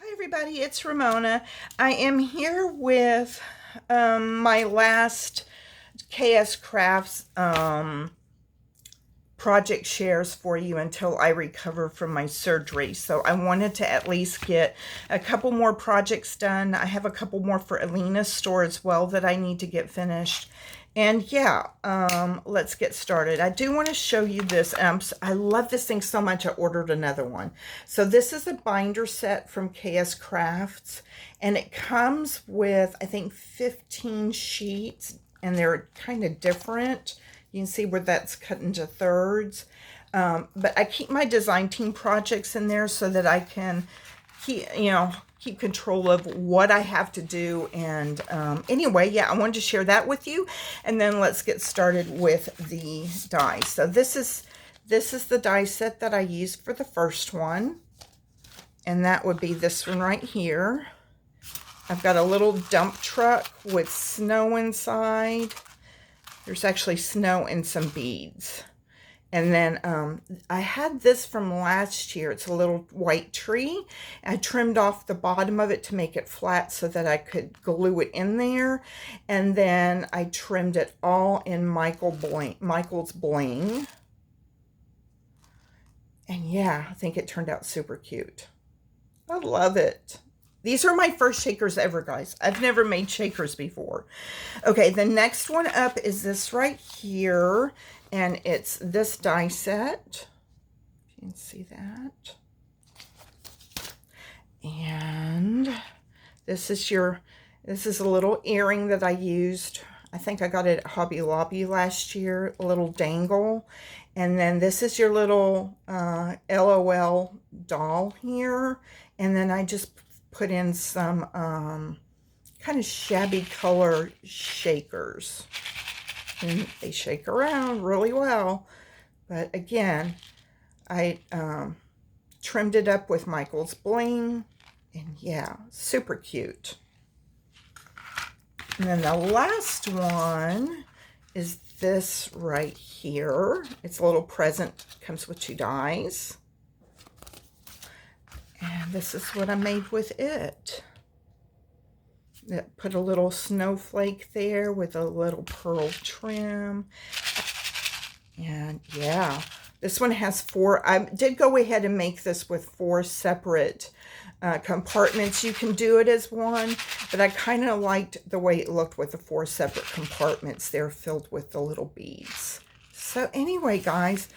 Hi everybody, it's Ramona. I am here with my last KS Crafts project shares for you until I recover from my surgery. So I wanted to at least get a couple more projects done. I have a couple more for Alina's store as well that I need to get finished. And yeah, let's get started. I do want to show you this. I love this thing so much, I ordered another one. So this is a binder set from KS Crafts, and it comes with, I think, 15 sheets, and they're kind of different. You can see where that's cut into thirds. But I keep my design team projects in there so that I can keep control of what I have to do. And anyway, yeah, I wanted to share that with you. And then let's get started with the dies. So this is the die set that I used for the first one. And that would be this one right here. I've got a little dump truck with snow inside. There's actually snow and some beads. And then I had this from last year. It's a little white tree. I trimmed off the bottom of it to make it flat so that I could glue it in there. And then I trimmed it all in Michael's bling. And yeah, I think it turned out super cute. I love it. These are my first shakers ever, guys. I've never made shakers before. Okay, the next one up is this right here. And it's this die set. You can see that. And this is a little earring that I used. I think I got it at Hobby Lobby last year, a little dangle. And then this is your little LOL doll here. And then I just put in some kind of shabby color shakers. And they shake around really well. But again, I trimmed it up with Michael's bling. And yeah, super cute. And then the last one is this right here. It's a little present. Comes with 2 dies. And this is what I made with it. Put a little snowflake there with a little pearl trim. And yeah, this one has 4. I did go ahead and make this with 4 separate compartments. You can do it as one, but I kind of liked the way it looked with the 4 separate compartments there filled with the little beads. So anyway, guys,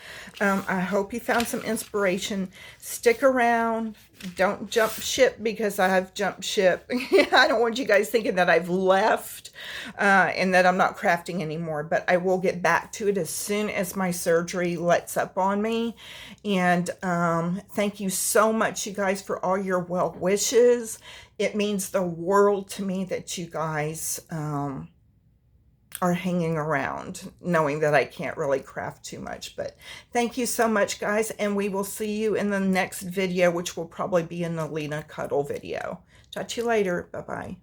I hope you found some inspiration. Stick around. Don't jump ship because I have jumped ship. I don't want you guys thinking that I've left and that I'm not crafting anymore. But I will get back to it as soon as my surgery lets up on me. And thank you so much, you guys, for all your well wishes. It means the world to me that you guys are hanging around, knowing that I can't really craft too much. But thank you so much, guys, and we will see you in the next video, which will probably be an Alina Cuddle video. Talk to you later. Bye-bye.